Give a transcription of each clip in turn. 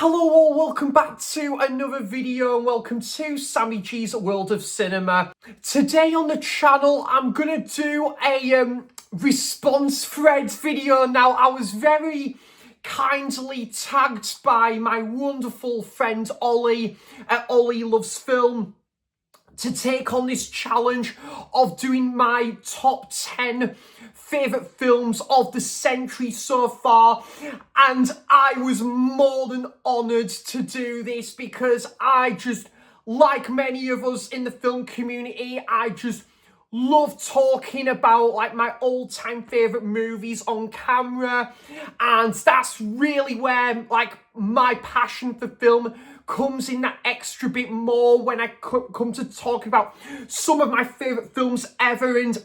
Hello all, welcome back to another video and welcome to Sammy G's World of Cinema. Today on the channel I'm gonna do a response threads video. Now I was very kindly tagged by my wonderful friend Ollie at Ollie Loves Film to take on this challenge of doing my top 10 favourite films of the century so far, and I was more than honoured to do this because I just, like many of us in the film community, I just love talking about like my all-time favourite movies on camera, and that's really where like my passion for film comes in that extra bit more when I come to talk about some of my favourite films ever. And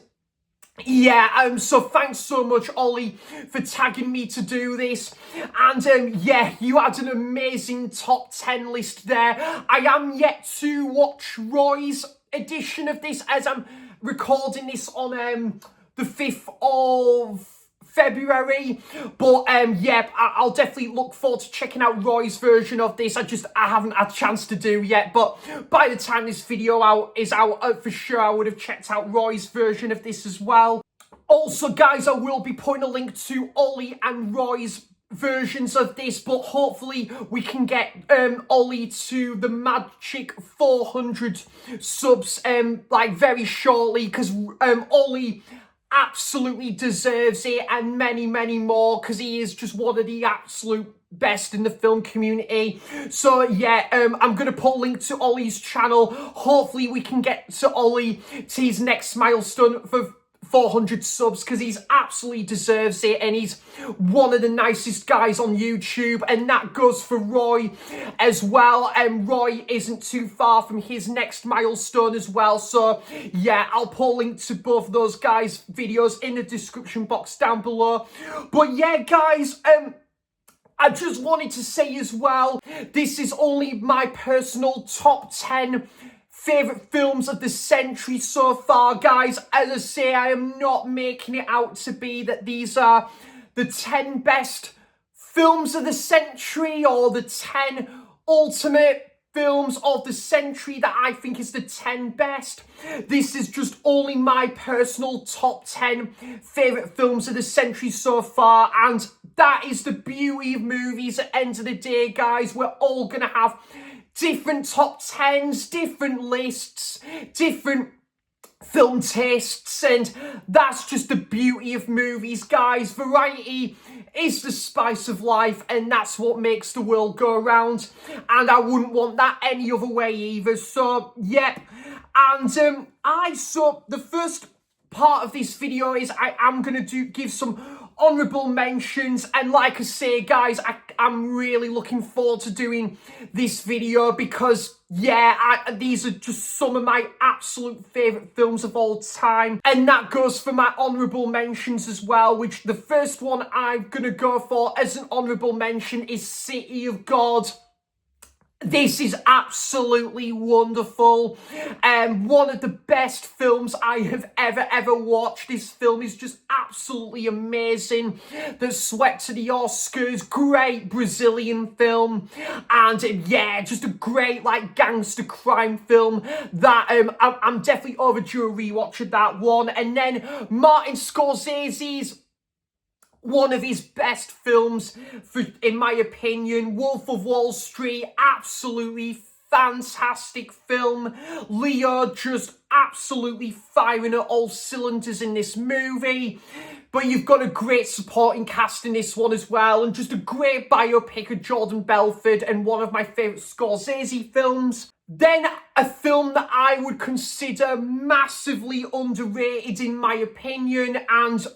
yeah, so thanks so much, Ollie, for tagging me to do this. And yeah, you had an amazing top 10 list there. I am yet to watch Roy's edition of this as I'm recording this on the 5th of February, but yeah, I'll definitely look forward to checking out Roy's version of this. I haven't had a chance to do yet, but by the time this video is out, for sure I would have checked out Roy's version of this as well. Also, guys, I will be putting a link to Ollie and Roy's versions of this, but hopefully we can get Ollie to the magic 400 subs like very shortly, because Ollie absolutely deserves it, and many more, because he is just one of the absolute best in the film community. So yeah, I'm gonna put a link to Ollie's channel. Hopefully we can get to Ollie to his next milestone for 400 subs, because he's absolutely deserves it, and he's one of the nicest guys on YouTube, and that goes for Roy as well. And Roy isn't too far from his next milestone as well. So yeah, I'll put a link to both of those guys' videos in the description box down below. But yeah, guys, I just wanted to say as well, this is only my personal top 10 favourite films of the century so far, guys. As I say, I am not making it out to be that these are the 10 best films of the century or the 10 ultimate films of the century that I think is the 10 best. This is just only my personal top 10 favourite films of the century so far, and that is the beauty of movies at the end of the day, guys. We're all going to have different top 10s, different lists, different film tastes, and that's just the beauty of movies, guys. Variety is the spice of life, and that's what makes the world go round, and I wouldn't want that any other way either. So yep, and so the first part of this video is I am going to give some honourable mentions, and like I say, guys, I'm really looking forward to doing this video because yeah, these are just some of my absolute favourite films of all time, and that goes for my honourable mentions as well, which the first one I'm gonna go for as an honourable mention is City of God. This is absolutely wonderful, one of the best films I have ever watched. This film is just absolutely amazing. That swept to the Oscars, great Brazilian film, and yeah, just a great like gangster crime film that I'm definitely overdue a rewatch of that one. And then Martin Scorsese's one of his best films, in my opinion, Wolf of Wall Street, absolutely fantastic film. Leo just absolutely firing at all cylinders in this movie. But you've got a great supporting cast in this one as well, and just a great biopic of Jordan Belfort, and one of my favourite Scorsese films. Then a film that I would consider massively underrated in my opinion, and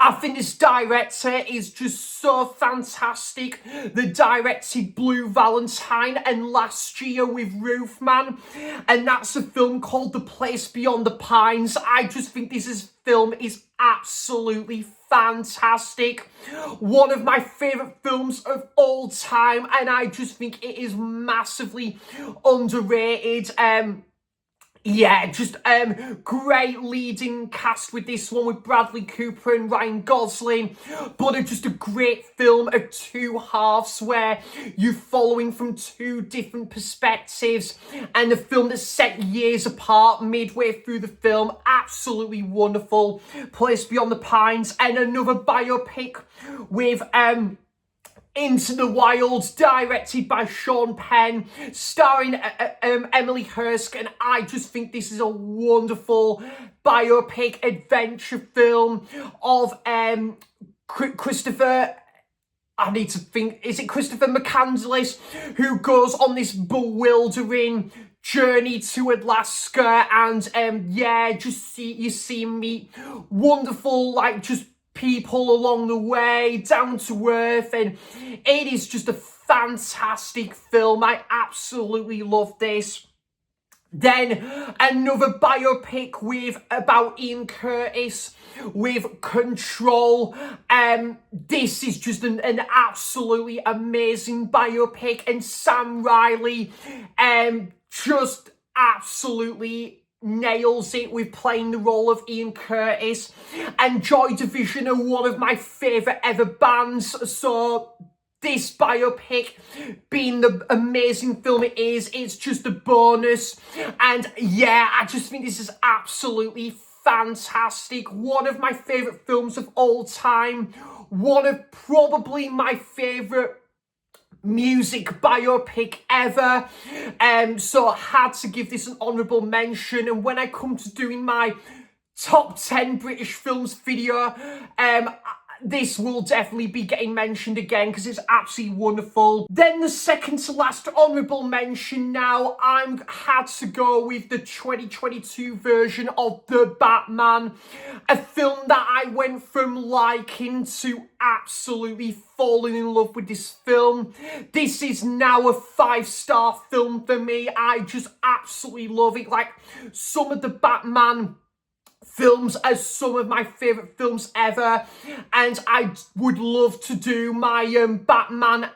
I think this director is just so fantastic. They directed Blue Valentine and Last Year with Roofman, and that's a film called The Place Beyond the Pines. I just think film is absolutely fantastic. One of my favourite films of all time, and I just think it is massively underrated. Yeah, just great leading cast with this one, with Bradley Cooper and Ryan Gosling. But just a great film of two halves where you're following from two different perspectives, and the film that's set years apart midway through the film. Absolutely wonderful. Place Beyond the Pines, and another biopic with Into the Wild, directed by Sean Penn, starring Emily Hursk, and I just think this is a wonderful biopic adventure film of Christopher. I need to think. Is it Christopher McCandless, who goes on this bewildering journey to Alaska, and you see him meet wonderful, like, just people along the way, down to earth, and it is just a fantastic film. I absolutely love this. Then another biopic about Ian Curtis with Control. This is just an absolutely amazing biopic, and Sam Riley just absolutely nails it with playing the role of Ian Curtis. And Joy Division are one of my favourite ever bands, so this biopic, being the amazing film it is, it's just a bonus. And yeah, I just think this is absolutely fantastic. One of my favourite films of all time. One of probably my favourite music biopic ever. So I had to give this an honourable mention. And when I come to doing my top 10 British films video, this will definitely be getting mentioned again because it's absolutely wonderful. Then the second to last honourable mention now, I had to go with the 2022 version of The Batman, a film that I went from liking to absolutely falling in love with this film. This is now a 5-star film for me. I just absolutely love it. Like, some of the Batman films as some of my favourite films ever, and I would love to do my Batman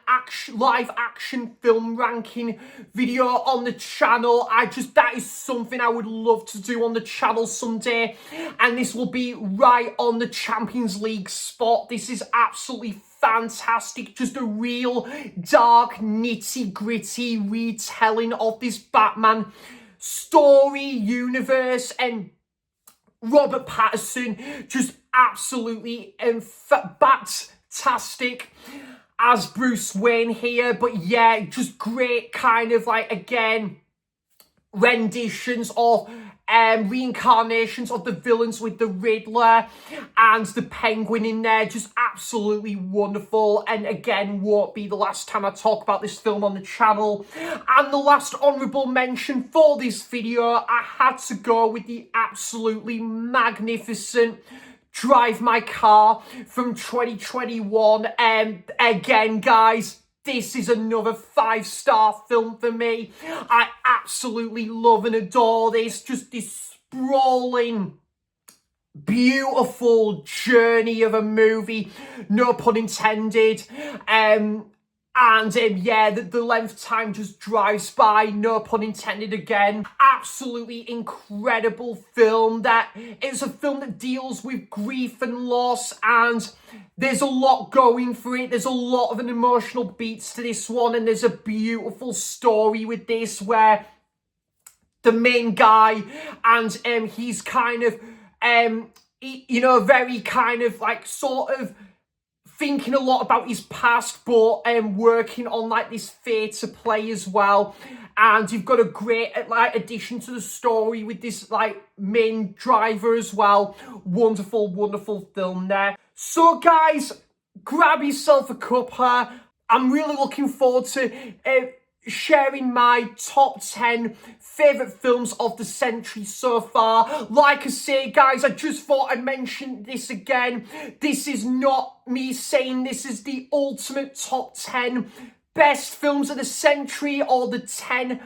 live action film ranking video on the channel. That is something I would love to do on the channel someday, and this will be right on the Champions League spot. This is absolutely fantastic, just a real dark, nitty gritty retelling of this Batman story universe, and Robert Pattinson, just absolutely fantastic as Bruce Wayne here. But yeah, just great kind of, like, again, renditions of reincarnations of the villains with the Riddler and the Penguin in there. Just absolutely wonderful, and again, won't be the last time I talk about this film on the channel. And the last honourable mention for this video, I had to go with the absolutely magnificent Drive My Car from 2021. And again, guys, this is another 5-star film for me. I absolutely love and adore this. Just this sprawling, beautiful journey of a movie, no pun intended. The length time just drives by, no pun intended again. Absolutely incredible film. That is a film that deals with grief and loss, and there's a lot going for it. There's a lot of an emotional beats to this one, and there's a beautiful story with this where the main guy, and he's kind of very kind of, like, sort of thinking a lot about his past, but working on, like, this theatre play as well. And you've got a great, like, addition to the story with this, like, main driver as well. Wonderful, wonderful film there. So guys, grab yourself a cuppa. I'm really looking forward to sharing my top 10 favourite films of the century so far. Like I say, guys, I just thought I'd mention this again. This is not me saying this is the ultimate top 10 best films of the century or the 10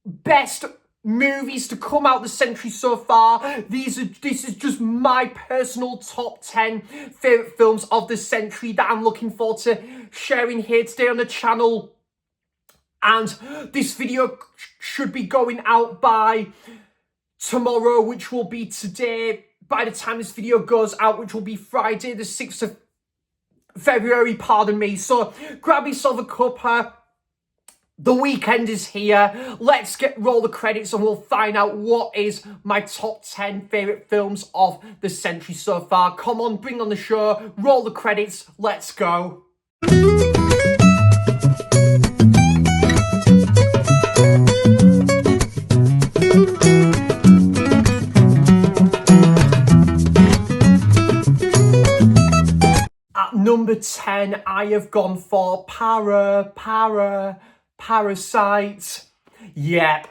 best movies to come out the century so far. This is just my personal top 10 favourite films of the century that I'm looking forward to sharing here today on the channel. And this video should be going out by tomorrow, which will be today, by the time this video goes out, which will be Friday, the 6th of February, pardon me. So grab yourself a cuppa. The weekend is here. Let's roll the credits and we'll find out what is my top 10 favourite films of the century so far. Come on, bring on the show, roll the credits, let's go. At number 10, I have gone for Parasite. Yep.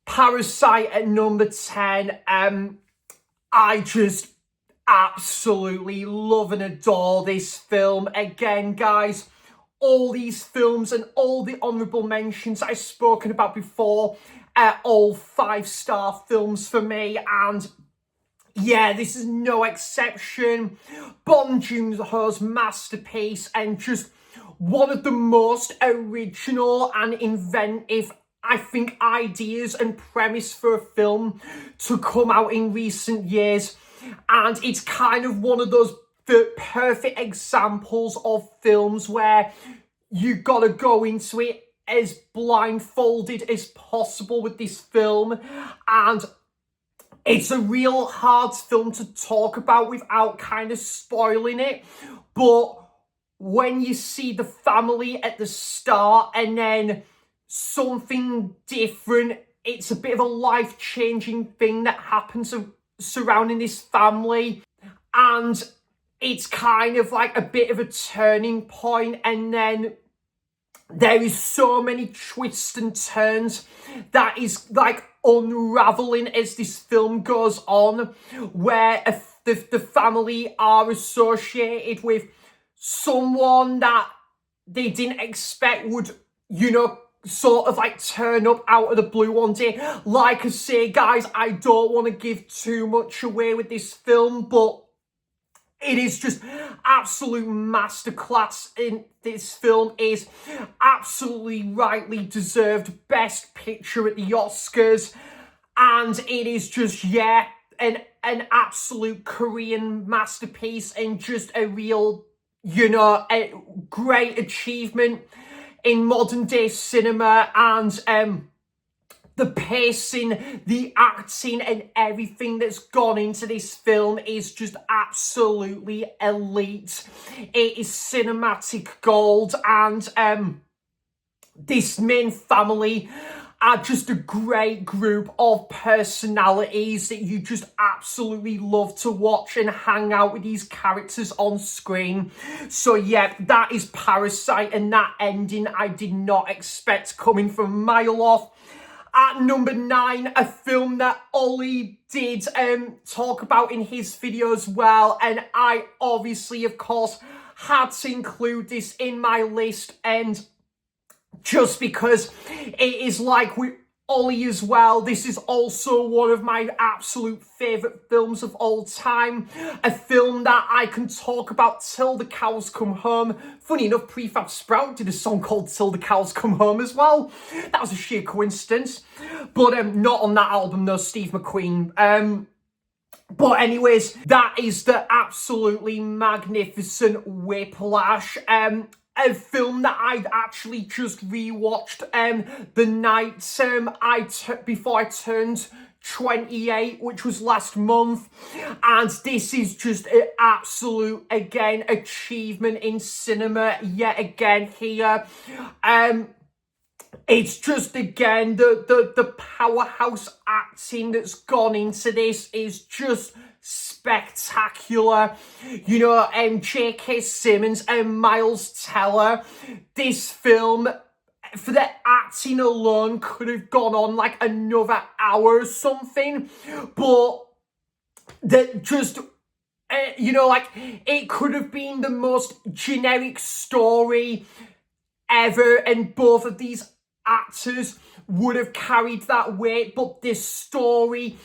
Parasite at number 10. I just absolutely love and adore this film. Again, guys, all these films and all the honourable mentions I've spoken about before are all 5-star films for me, and yeah, this is no exception. Bong Joon-ho's masterpiece, and just one of the most original and inventive, I think, ideas and premise for a film to come out in recent years. And it's kind of one of those perfect examples of films where you gotta go into it as blindfolded as possible with this film. And it's a real hard film to talk about without kind of spoiling it. But when you see the family at the start and then something different, it's a bit of a life-changing thing that happens surrounding this family. And it's kind of like a bit of a turning point, and then there is so many twists and turns that is like unraveling as this film goes on, where the family are associated with someone that they didn't expect would, you know, sort of like turn up out of the blue one day. Like I say, guys, I don't want to give too much away with this film, but it is just absolute masterclass. In this film is absolutely rightly deserved Best Picture at the Oscars, and it is just, yeah, an absolute Korean masterpiece and just a real, you know, a great achievement in modern day cinema. And the pacing, the acting, and everything that's gone into this film is just absolutely elite. It is cinematic gold, and this main family are just a great group of personalities that you just absolutely love to watch and hang out with these characters on screen. So yeah, that is Parasite, and that ending I did not expect coming from a mile off. At number 9, a film that Ollie did talk about in his video as well, and I obviously, of course, had to include this in my list, and just because it is like with Ollie as well, this is also one of my absolute favourite films of all time. A film that I can talk about till the cows come home. Funny enough, Prefab Sprout did a song called Till the Cows Come Home as well. That was a sheer coincidence. But not on that album though, Steve McQueen. But anyways, that is the absolutely magnificent Whiplash. A film that I'd actually just rewatched the night before I turned 28, which was last month. And this is just an absolute, again, achievement in cinema yet again here. It's just, again, the powerhouse acting that's gone into this is just spectacular. You know, J.K. Simmons and Miles Teller. This film, for the acting alone, could have gone on like another hour or something. But that just, you know, like, it could have been the most generic story ever, and both of these actors would have carried that weight. But this story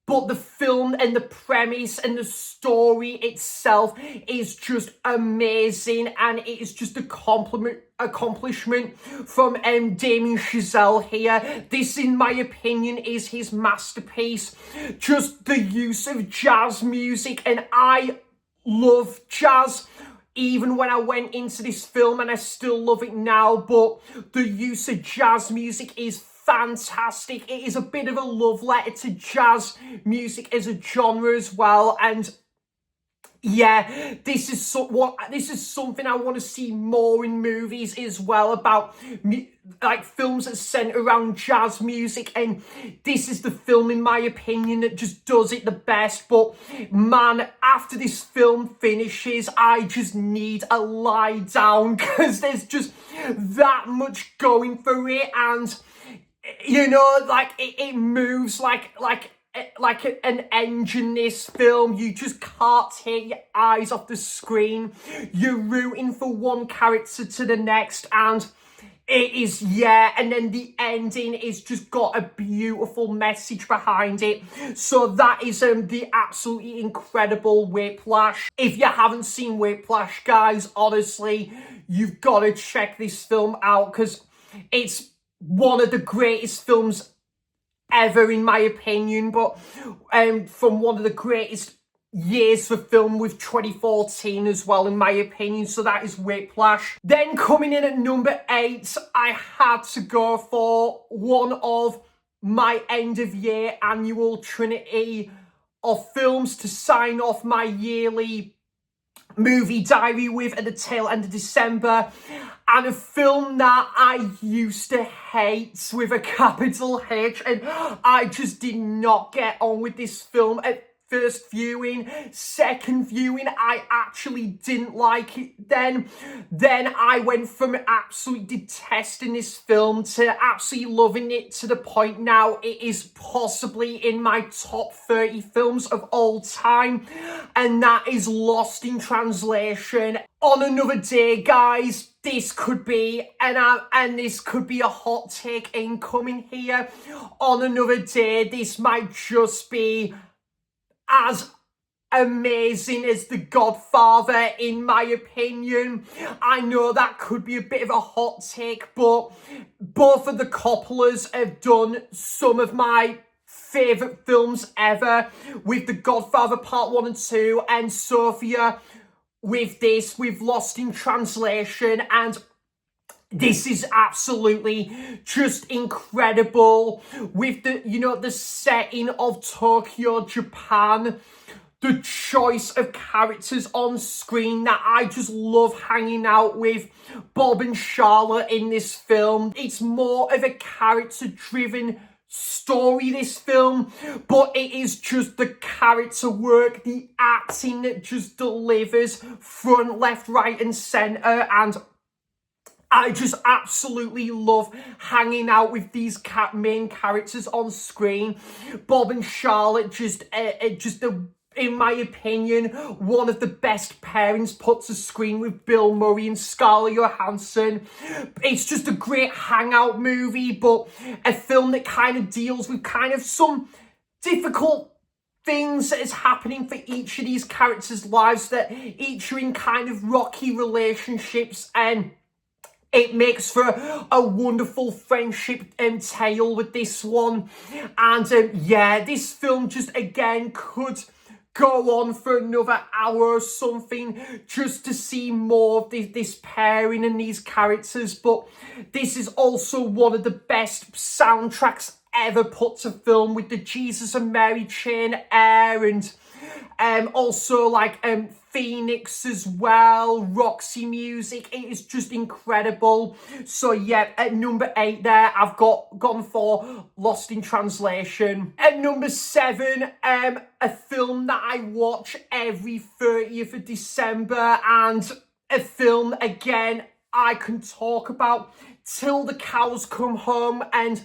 but the film and the premise and the story itself is just amazing, and it is just a accomplishment from Damien Chazelle here. This, in my opinion, is his masterpiece. Just the use of jazz music, and I love jazz even when I went into this film, and I still love it now, but the use of jazz music is fantastic. It is a bit of a love letter to jazz music as a genre as well, and yeah, this is something I want to see more in movies as well, about like films that center around jazz music, and this is the film, in my opinion, that just does it the best. But man, after this film finishes, I just need a lie down, because there's just that much going for it, and you know, like it moves like an engine, this film. You just can't take your eyes off the screen. You're rooting for one character to the next, and it is, yeah, and then the ending is just got a beautiful message behind it. So that is the absolutely incredible Whiplash. If you haven't seen Whiplash, guys, honestly, you've got to check this film out, because it's one of the greatest films ever, in my opinion, but from one of the greatest years for film, with 2014 as well, in my opinion. So that is Whiplash. Then coming in at number 8, I had to go for one of my end of year annual trinity of films to sign off my yearly movie diary with at the tail end of December, and a film that I used to hate with a capital H, and I just did not get on with this film at first viewing. Second viewing, I actually didn't like it. Then I went from absolutely detesting this film to absolutely loving it, to the point now it is possibly in my top 30 films of all time, and that is Lost in Translation. On another day, guys, this could be, and this could be a hot take incoming here. On another day, this might just be as amazing as The Godfather, in my opinion. I know that could be a bit of a hot take, but both of the Coppolas have done some of my favourite films ever, with The Godfather Part 1 and 2, and Sofia with this, with Lost in Translation, and this is absolutely just incredible, with the, you know, the setting of Tokyo, Japan, the choice of characters on screen that I just love hanging out with. Bob and Charlotte in this film. It's more of a character-driven story, this film, but it is just the character work, the acting that just delivers front, left, right, and centre, and I just absolutely love hanging out with these main characters on screen. Bob and Charlotte, in my opinion, one of the best pairings put to screen, with Bill Murray and Scarlett Johansson. It's just a great hangout movie, but a film that kind of deals with kind of some difficult things that is happening for each of these characters' lives, that each are in kind of rocky relationships, and it makes for a wonderful friendship tale with this one. And yeah, this film just, again, could go on for another hour or something, just to see more of this pairing and these characters. But this is also one of the best soundtracks ever put to film, with the Jesus and Mary chain air, and also like Phoenix as well, Roxy music. It is just incredible. So yeah, at number 8 there, I've gone for Lost in Translation. At number 7, a film that I watch every 30th of December, and a film, again, I can talk about till the cows come home. And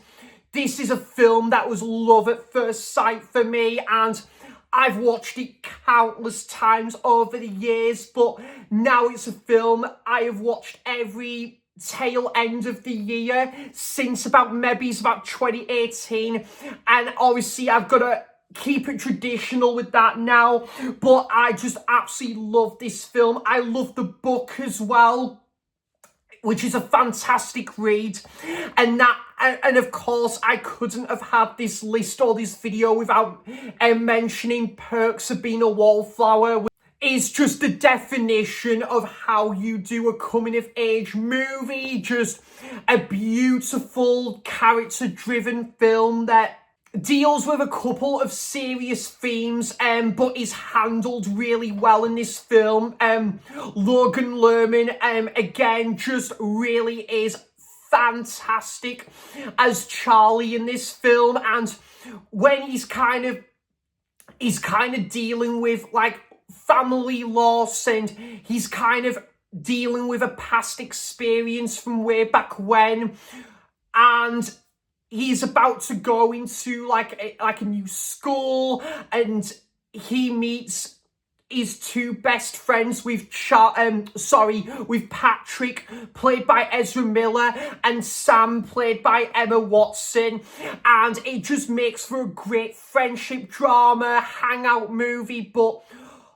this is a film that was love at first sight for me, and I've watched it countless times over the years, but now it's a film I have watched every tail end of the year since about 2018. And obviously I've got to keep it traditional with that now, but I just absolutely love this film. I love the book as well, which is a fantastic read, and of course I couldn't have had this list or this video without mentioning Perks of Being a Wallflower, which is just the definition of how you do a coming of age movie. Just a beautiful character driven film that deals with a couple of serious themes, but is handled really well in this film. Logan Lerman, again, just really is fantastic as Charlie in this film. And when he's kind of dealing with like family loss, and he's kind of dealing with a past experience from way back when, and he's about to go into like a new school, and he meets his two best friends with Patrick, played by Ezra Miller, and Sam, played by Emma Watson, and it just makes for a great friendship drama, hangout movie, but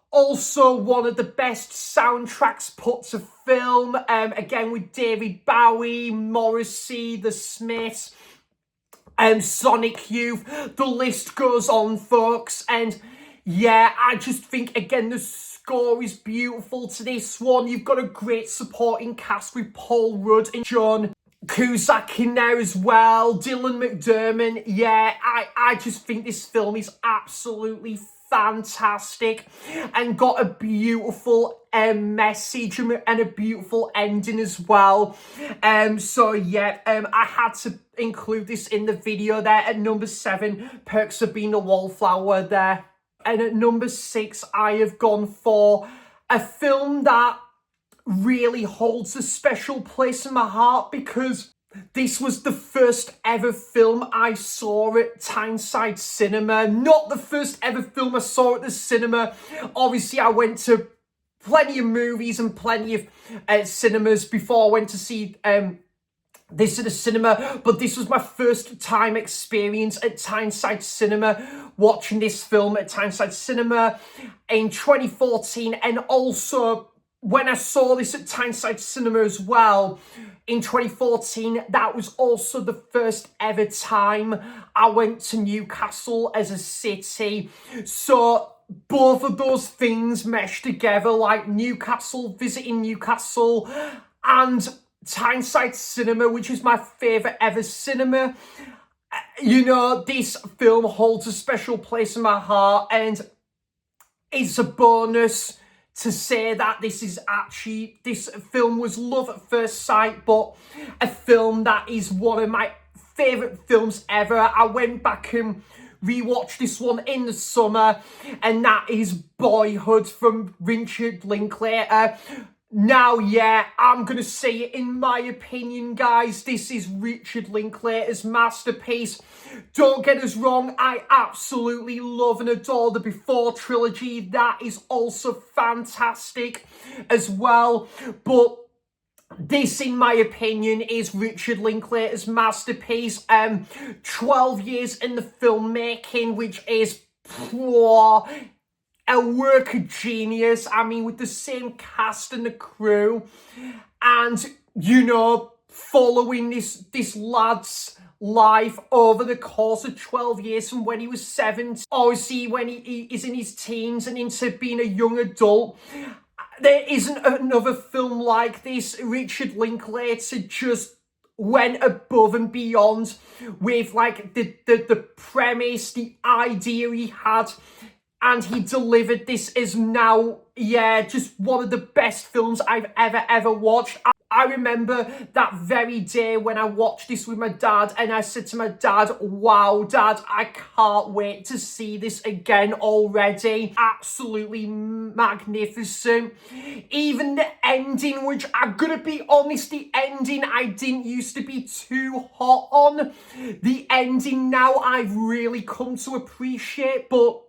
also one of the best soundtracks put to film, again with David Bowie, Morrissey, The Smiths, Sonic Youth, the list goes on, folks. And yeah, I just think, again, the score is beautiful to this one. You've got a great supporting cast with Paul Rudd and John Cusack in there as well, Dylan McDermott. Yeah, I just think this film is absolutely fantastic and got a beautiful message and a beautiful ending as well. So yeah, I had to include this in the video there. At number 7, Perks of Being a Wallflower there. And at number 6, I have gone for a film that really holds a special place in my heart, because this was the first ever film I saw at Tyneside Cinema. Not the first ever film I saw at the cinema. Obviously, I went to plenty of movies and plenty of cinemas before I went to see this at the cinema, but this was my first time experience at Tyneside Cinema, watching this film at Tyneside Cinema in 2014, and also when I saw this at Tyneside Cinema as well in 2014, that was also the first ever time I went to Newcastle as a city. So both of those things meshed together, like visiting Newcastle, and Tyneside Cinema, which is my favourite ever cinema. You know, this film holds a special place in my heart, and it's a bonus to say that this film was love at first sight, but a film that is one of my favourite films ever. I went back and rewatched this one in the summer, and that is Boyhood from Richard Linklater. Now, yeah, I'm going to say it, in my opinion, guys, this is Richard Linklater's masterpiece. Don't get us wrong, I absolutely love and adore the Before trilogy. That is also fantastic as well. But this, in my opinion, is Richard Linklater's masterpiece. 12 years in the filmmaking, which is a work of genius. I mean, with the same cast and the crew, and, you know, following this lad's life over the course of 12 years, from when he was 7, obviously when he is in his teens and into being a young adult. There isn't another film like this. Richard Linklater just went above and beyond with like the premise, the idea he had, and he delivered this as now, yeah, just one of the best films I've ever watched. I remember that very day when I watched this with my dad, and I said to my dad, wow, Dad, I can't wait to see this again already. Absolutely magnificent. Even the ending, which I'm gonna be honest, the ending I didn't used to be too hot on. The ending now I've really come to appreciate, but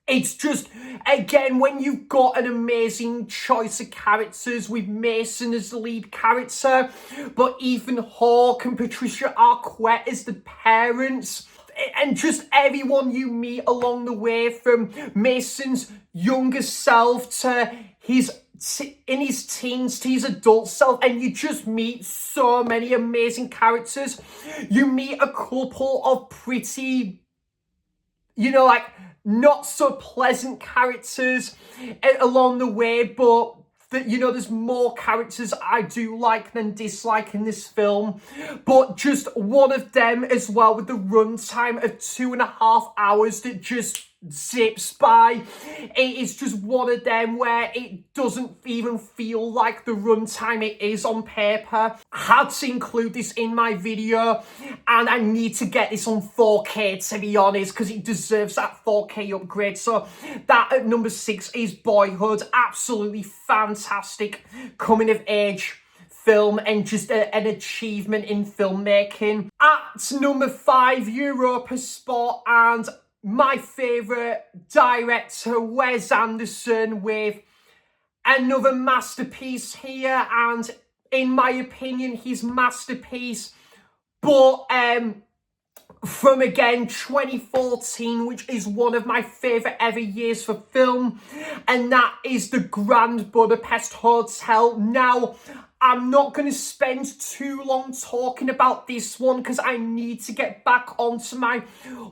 it's just, again, when you've got an amazing choice of characters with Mason as the lead character, but Ethan Hawke and Patricia Arquette as the parents, and just everyone you meet along the way, from Mason's younger self to in his teens to his adult self, and you just meet so many amazing characters. You meet a couple of pretty, like, not so pleasant characters along the way, but there's more characters I do like than dislike in this film. But just one of them as well, with the runtime of 2.5 hours that just zips by. It is just one of them where it doesn't even feel like the runtime it is on paper. I had to include this in my video, and I need to get this on 4K, to be honest, because it deserves that 4K upgrade. So that at number 6 is Boyhood. Absolutely fantastic coming of age film, and just an achievement in filmmaking. At number 5, Europa Sport, and my favourite director, Wes Anderson, with another masterpiece here, and in my opinion, his masterpiece, but from, again, 2014, which is one of my favourite ever years for film, and that is The Grand Budapest Hotel. Now, I'm not going to spend too long talking about this one because I need to get back onto my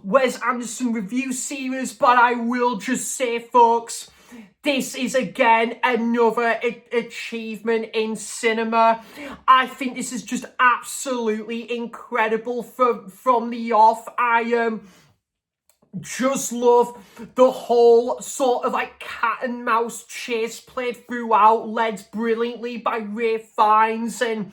Wes Anderson review series, but I will just say, folks, this is, again, another achievement in cinema. I think this is just absolutely incredible from the off. I just love the whole sort of like cat and mouse chase played throughout, led brilliantly by Ray Fiennes. And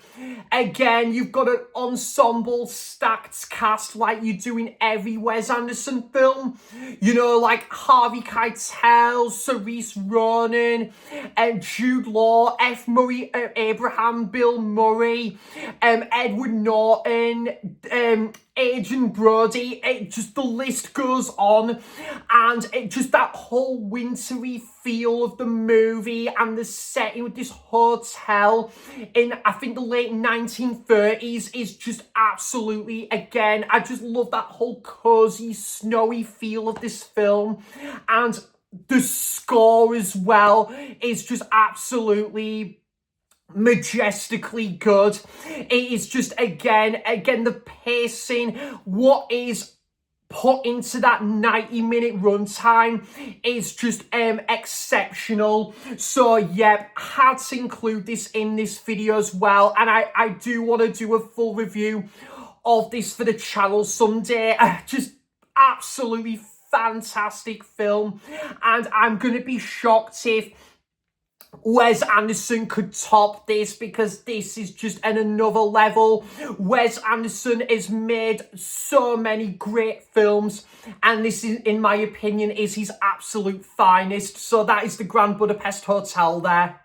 again, you've got an ensemble stacked cast like you do in every Wes Anderson film. Like Harvey Keitel, Saoirse Ronan, and Jude Law, F. Murray Abraham, Bill Murray, Edward Norton, Adrian Brody. The list goes on, and just that whole wintry feel of the movie and the setting with this hotel in, I think, the late 1930s is just absolutely, again, I just love that whole cozy, snowy feel of this film. And the score as well is just absolutely majestically good. It is just, again, the pacing, what is put into that 90-minute runtime is just exceptional. So yeah, had to include this in this video as well, and I do want to do a full review of this for the channel someday. Just absolutely fantastic film, and I'm gonna be shocked if Wes Anderson could top this, because this is just at another level. Wes Anderson has made so many great films, and this is, in my opinion, is his absolute finest. So that is The Grand Budapest Hotel there.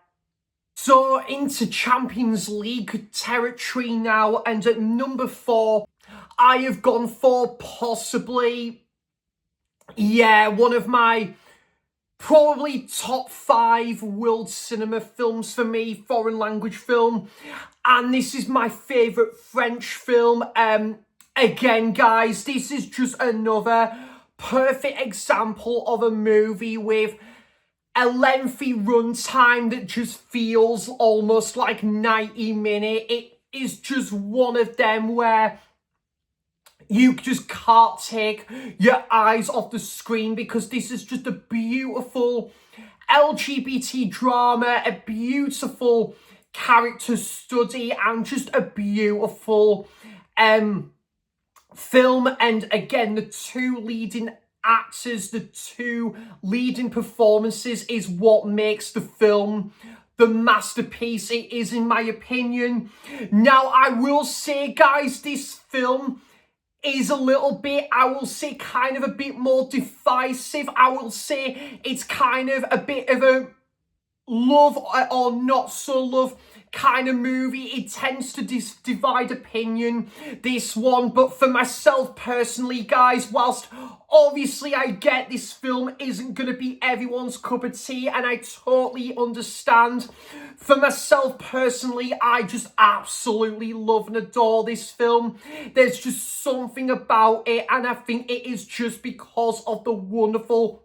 So into Champions League territory now, and at number 4, I have gone for possibly, one of my probably top 5 world cinema films for me, foreign language film. And this is my favourite French film. Again, guys, this is just another perfect example of a movie with a lengthy runtime that just feels almost like 90 minutes. It is just one of them where you just can't take your eyes off the screen, because this is just a beautiful LGBT drama, a beautiful character study, and just a beautiful film. And again, the 2 leading actors, the 2 leading performances is what makes the film the masterpiece it is, in my opinion. Now, I will say, guys, this film is a little bit, I will say, kind of a bit more divisive. I will say it's kind of a bit of a love or not so love kind of movie. It tends to divide opinion, this one. But for myself personally, guys, whilst obviously I get this film isn't going to be everyone's cup of tea, and I totally understand, for myself personally, I just absolutely love and adore this film. There's just something about it, and I think it is just because of the wonderful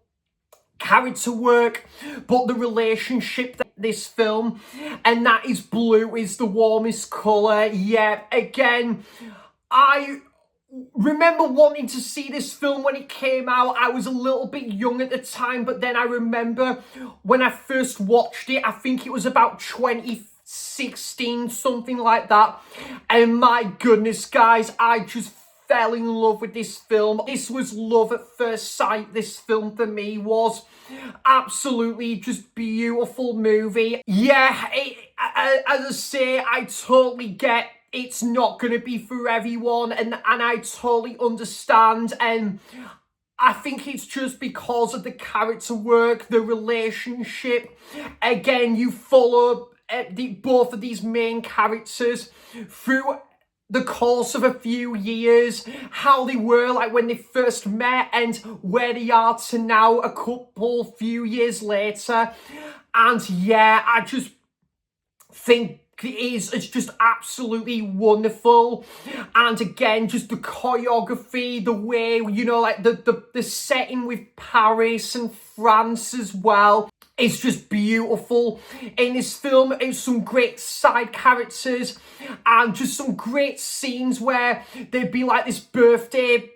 character work, but the relationship that this film, and that is blue is the warmest colour. Yeah, again, I remember wanting to see this film when it came out. I was a little bit young at the time, but then I remember when I first watched it, I think it was about 2016, something like that, and my goodness, guys, I just fell in love with this film. This was love at first sight. This film for me was absolutely just beautiful movie. Yeah, as I say, I totally get it's not going to be for everyone, and I totally understand, and I think it's just because of the character work, the relationship. Again, you follow both of these main characters through the course of a few years, how they were like when they first met and where they are to now a few years later. And yeah, I just think it's just absolutely wonderful. And again, just the choreography, the way, you know, like the setting with Paris and France as well. It's just beautiful in this film. It's some great side characters and just some great scenes where there'd be like this birthday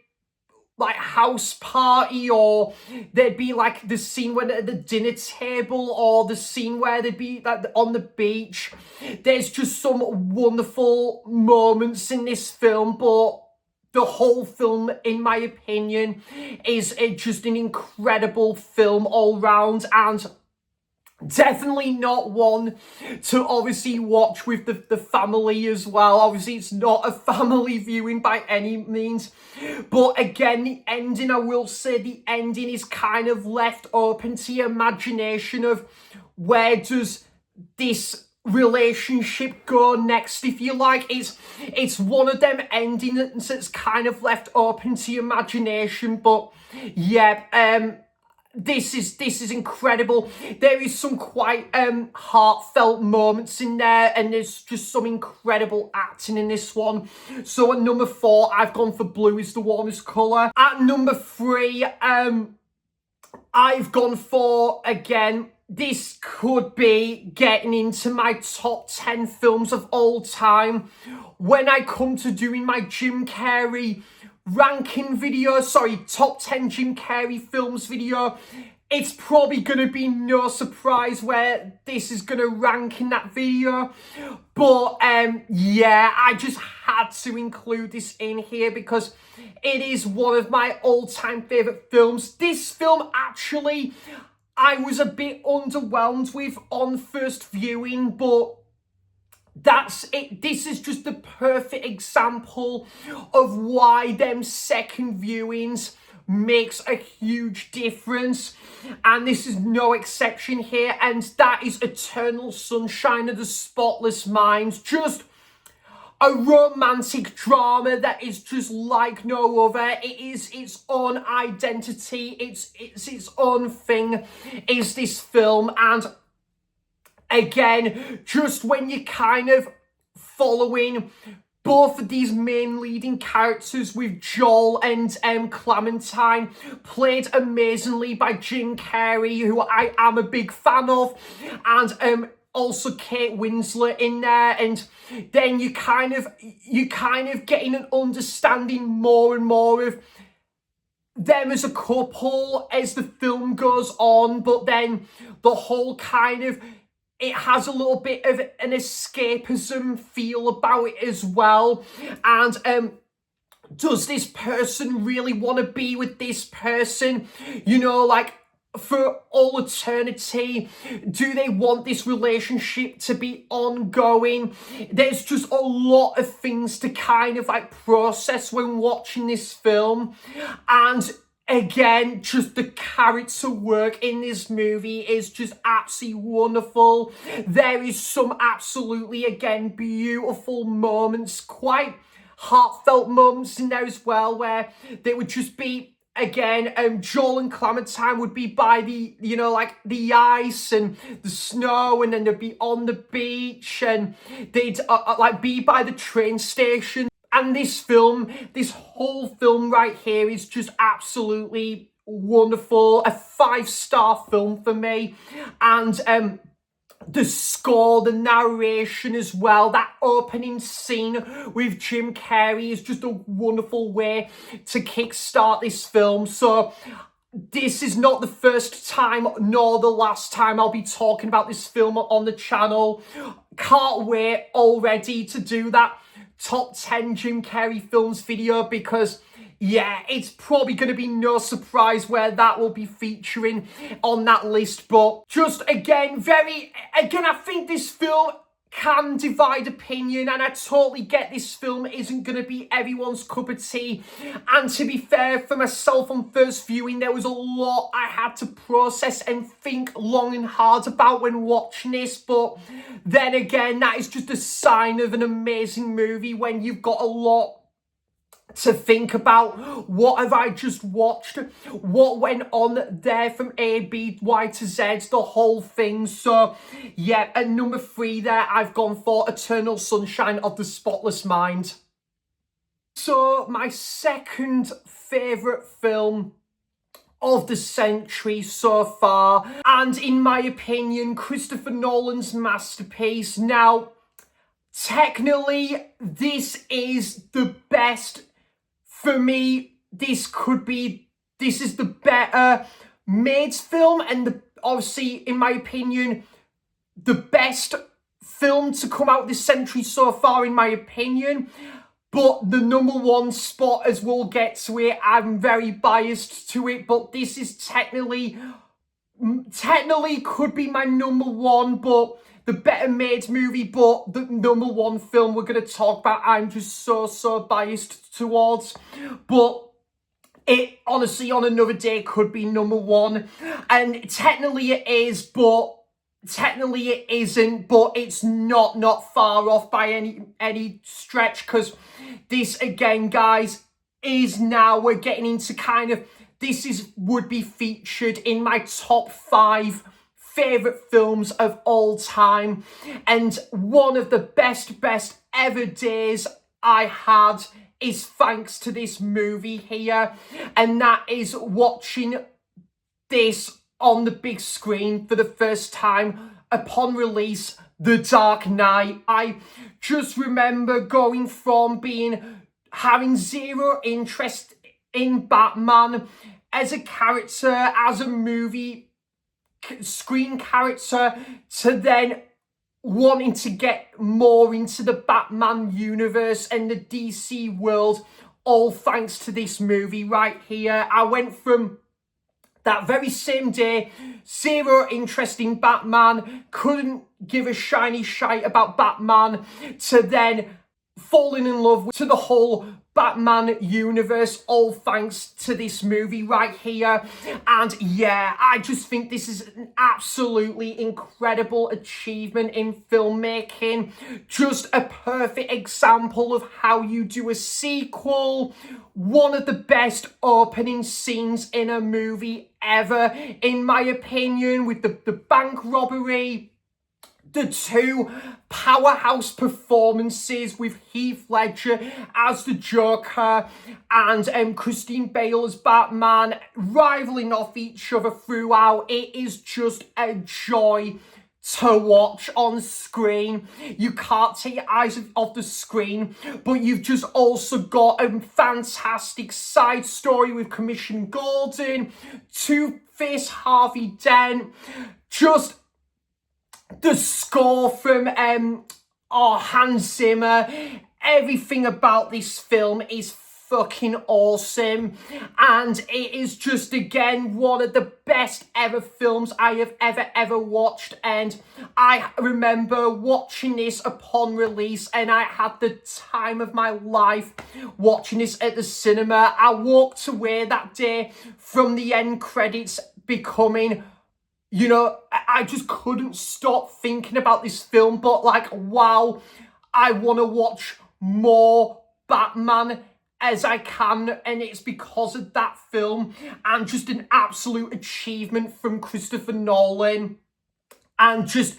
like house party, or there'd be like the scene when at the dinner table, or the scene where they'd be like on the beach. There's just some wonderful moments in this film, but the whole film, in my opinion, is just an incredible film all round, and definitely not one to obviously watch with the family as well. Obviously, it's not a family viewing by any means. But again, the ending, I will say the ending is kind of left open to your imagination of where does this relationship go next, if you like. It's one of them endings that's kind of left open to your imagination. But yeah, this is incredible. There is some quite heartfelt moments in there, and there's just some incredible acting in this one. So at number 4, I've gone for blue is the warmest colour. At number 3, I've gone for, again, this could be getting into my top 10 films of all time. When I come to doing my Jim Carrey ranking video, top 10 Jim Carrey films video, it's probably going to be no surprise where this is going to rank in that video. But yeah, I just had to include this in here because it is one of my all-time favourite films. This film, actually, I was a bit underwhelmed with on first viewing, but that's it. This is just the perfect example of why them second viewings makes a huge difference, and this is no exception here, and that is Eternal Sunshine of the Spotless Mind. Just a romantic drama that is just like no other. It is its own identity. It's its own thing, is this film. And again, just when you're kind of following both of these main leading characters with Joel and Clementine, played amazingly by Jim Carrey, who I am a big fan of, and also Kate Winslet in there, and then you kind of getting an understanding more and more of them as a couple as the film goes on. But then the whole kind of, it has a little bit of an escapism feel about it as well. And does this person really want to be with this person, you know, like for all eternity? Do they want this relationship to be ongoing? There's just a lot of things to kind of like process when watching this film. And again, just the character work in this movie is just absolutely wonderful. There is some absolutely, again, beautiful moments, quite heartfelt moments in there as well, where they would just be, again, Joel and Clementine would be by the, like the ice and the snow, and then they'd be on the beach, and they'd like be by the train station. And this film, this whole film right here is just absolutely wonderful. A 5-star film for me. And the score, the narration as well, that opening scene with Jim Carrey is just a wonderful way to kickstart this film. So this is not the first time nor the last time I'll be talking about this film on the channel. Can't wait already to do that top 10 Jim Carrey films video, because yeah, it's probably going to be no surprise where that will be featuring on that list. But just again, I think this film can divide opinion, and I totally get this film isn't going to be everyone's cup of tea. And to be fair, for myself on first viewing, there was a lot I had to process and think long and hard about when watching this. But then again, that is just a sign of an amazing movie, when you've got a lot to think about. What have I just watched? What went on there from A, B, Y to Z, the whole thing. So yeah, at number 3 there, I've gone for Eternal Sunshine of the Spotless Mind. So my second favourite film of the century so far, and in my opinion, Christopher Nolan's masterpiece. Now, technically, this is the best. For me, this is the better made film, and obviously, in my opinion, the best film to come out this century so far, in my opinion. But the number 1 spot, as we'll get to it, I'm very biased to it, but this is technically could be my number 1, but the better made movie. But the number 1 film we're going to talk about, I'm just so biased towards. But it honestly, on another day, could be number 1. And technically it is, but technically it isn't. But it's not far off by any stretch, because this, again, guys, is now we're getting into kind of, would be featured in my top 5 favourite films of all time, and one of the best ever days I had is thanks to this movie here, and that is watching this on the big screen for the first time upon release, The Dark Knight. I just remember going from having zero interest in Batman as a character, as a movie screen character, to then wanting to get more into the Batman universe and the DC world, all thanks to this movie right here. I went from that very same day, zero interest in Batman, couldn't give a shiny shite about Batman, to then falling in love to the whole Batman universe, all thanks to this movie right here. And yeah, I just think this is an absolutely incredible achievement in filmmaking. Just a perfect example of how you do a sequel. One of the best opening scenes in a movie ever, in my opinion, with the bank robbery. The 2 powerhouse performances with Heath Ledger as the Joker and Christine Bale as Batman, rivaling off each other throughout. It is just a joy to watch on screen. You can't take your eyes off the screen, but you've just also got a fantastic side story with Commissioner Gordon, Two-Face Harvey Dent, just the score from Hans Zimmer. Everything about this film is fucking awesome, and it is just again one of the best ever films I have ever watched. And I remember watching this upon release, and I had the time of my life watching this at the cinema. I walked away that day from the end credits becoming, you know, I just couldn't stop thinking about this film, but like, wow, I want to watch more Batman as I can, and it's because of that film, and just an absolute achievement from Christopher Nolan. And just,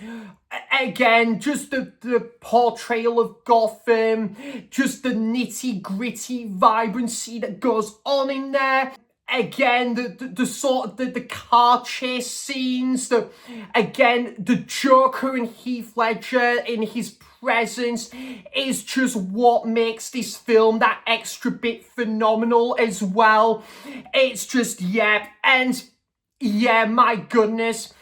again, just the portrayal of Gotham, just the nitty-gritty vibrancy that goes on in there. Again, the sort of the car chase scenes, again, the Joker and Heath Ledger in his presence is just what makes this film that extra bit phenomenal as well. It's just, yeah, and yeah, my goodness,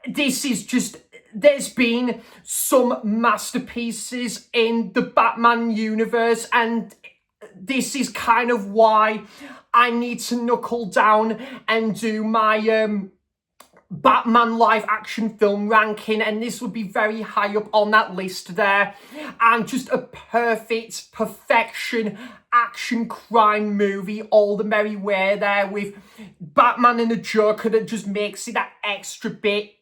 this is just, there's been some masterpieces in the Batman universe, and this is kind of why I need to knuckle down and do my Batman live action film ranking, and this would be very high up on that list there. And just a perfection action crime movie all the merry way there, with Batman and the Joker that just makes it that extra bit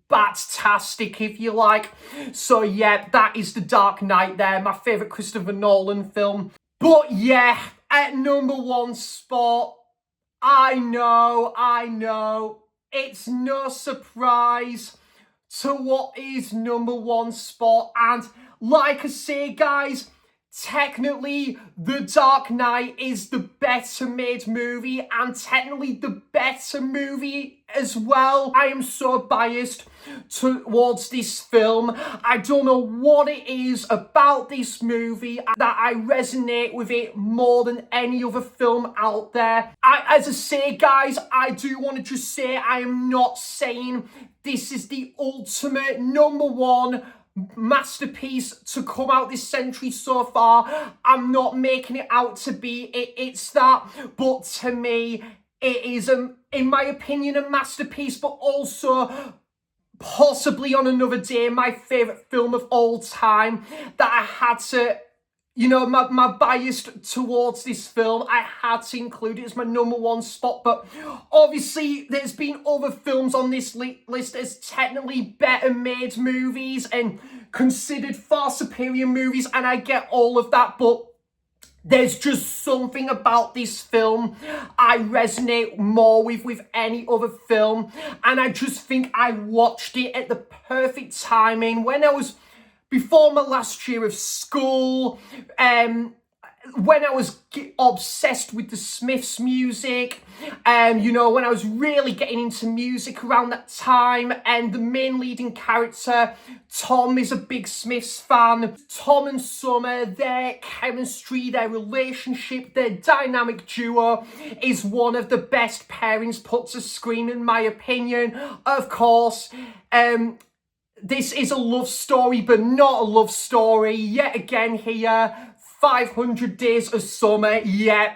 bat-tastic, if you like. So yeah, that is The Dark Knight there, my favourite Christopher Nolan film. But yeah, at number one spot, I know, it's no surprise to what is number one spot. And like I say, guys, technically The Dark Knight is the better made movie, and technically the better movie as well. I am so biased towards this film. I don't know what it is about this movie that I resonate with it more than any other film out there. As I say, guys, I do want to just say I am not saying this is the ultimate number one masterpiece to come out this century so far. I'm not making it out to be it's that, but to me it is in my opinion a masterpiece, but also possibly on another day my favorite film of all time, that I had to, you know, my bias towards this film, I had to include it as my number one spot. But obviously there's been other films on this list as technically better made movies and considered far superior movies, and I get all of that, but there's just something about this film I resonate more with any other film. And I just think I watched it at the perfect timing when I was before my last year of school, when I was obsessed with the Smiths music, you know, when I was really getting into music around that time. And the main leading character, Tom, is a big Smiths fan. Tom and Summer, their chemistry, their relationship, their dynamic duo is one of the best pairings put to screen, in my opinion. Of course, this is a love story, but not a love story yet again here. 500 Days of Summer, yeah.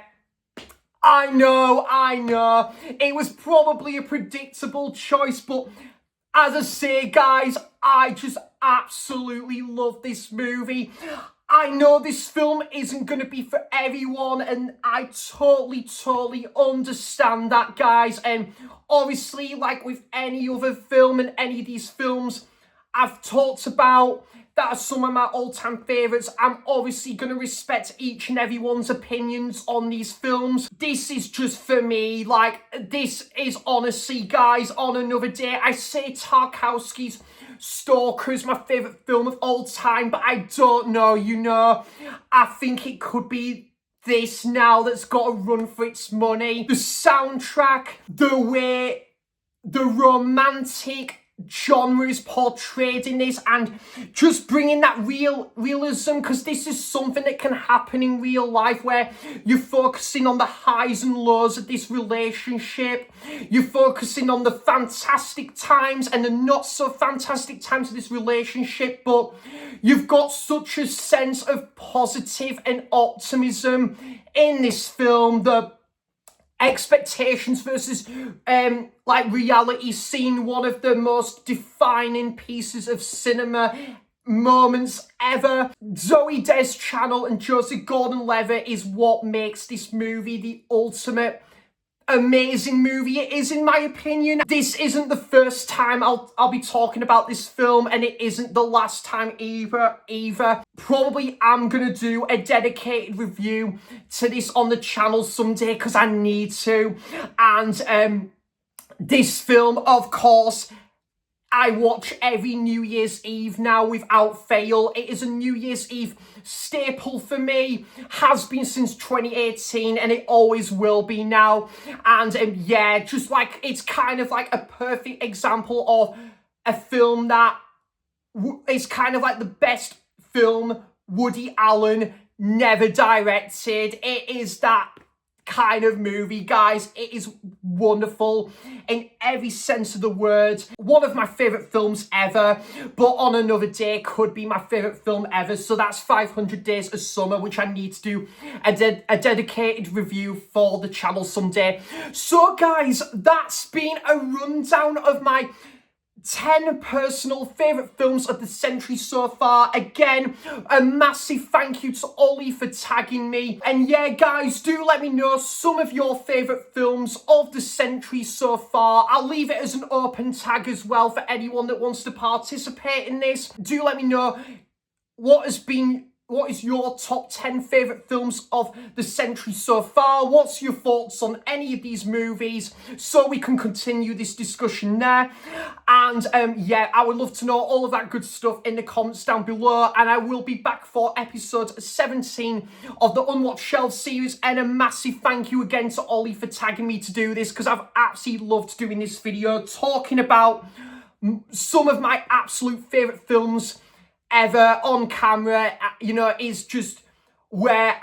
I know. It was probably a predictable choice, but as I say, guys, I just absolutely love this movie. I know this film isn't going to be for everyone, and I totally understand that, guys. And obviously, like with any other film and any of these films I've talked about that are some of my all-time favourites, I'm obviously going to respect each and everyone's opinions on these films. This is just for me, like, this is honestly, guys, on another day. I say Tarkowski's Stalker is my favourite film of all time, but I don't know, you know. I think it could be this now that's got a run for its money. The soundtrack, the way, the romantic genre is portrayed in this, and just bringing that realism, because this is something that can happen in real life, where you're focusing on the highs and lows of this relationship, you're focusing on the fantastic times and the not so fantastic times of this relationship, but you've got such a sense of positive and optimism in this film. The expectations versus like reality scene, one of the most defining pieces of cinema moments ever. Zoe Deschanel and Joseph Gordon-Levitt is what makes this movie the ultimate amazing movie it is, in my opinion. This isn't the first time I'll be talking about this film, and it isn't the last time either. Probably am gonna do a dedicated review to this on the channel someday, because I need to. And this film, of course, I watch every New Year's Eve now without fail. It is a New Year's Eve staple for me, has been since 2018, and it always will be now. And yeah, just like, it's kind of like a perfect example of a film that is kind of like the best film Woody Allen never directed. It is that kind of movie, guys. It is wonderful in every sense of the word. One of my favorite films ever, but On Another Day could be my favorite film ever. So that's 500 Days of Summer, which I need to do a dedicated review for the channel someday. So guys, that's been a rundown of my 10 personal favourite films of the century so far. Again, a massive thank you to Ollie for tagging me. And yeah, guys, do let me know some of your favourite films of the century so far. I'll leave it as an open tag as well for anyone that wants to participate in this. Do let me know what is your top 10 favourite films of the century so far? What's your thoughts on any of these movies, so we can continue this discussion there? And yeah, I would love to know all of that good stuff in the comments down below. And I will be back for episode 17 of the Unwatched Shelves series. And a massive thank you again to Ollie for tagging me to do this, because I've absolutely loved doing this video, talking about some of my absolute favourite films ever on camera. You know, is just where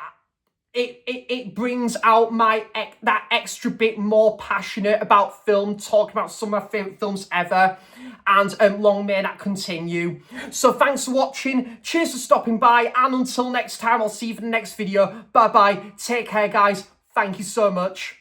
it brings out that extra bit more passionate about film, talking about some of my favourite films ever. And long may that continue. So thanks for watching, cheers for stopping by, and until next time, I'll see you for the next video. Bye bye, take care guys, thank you so much.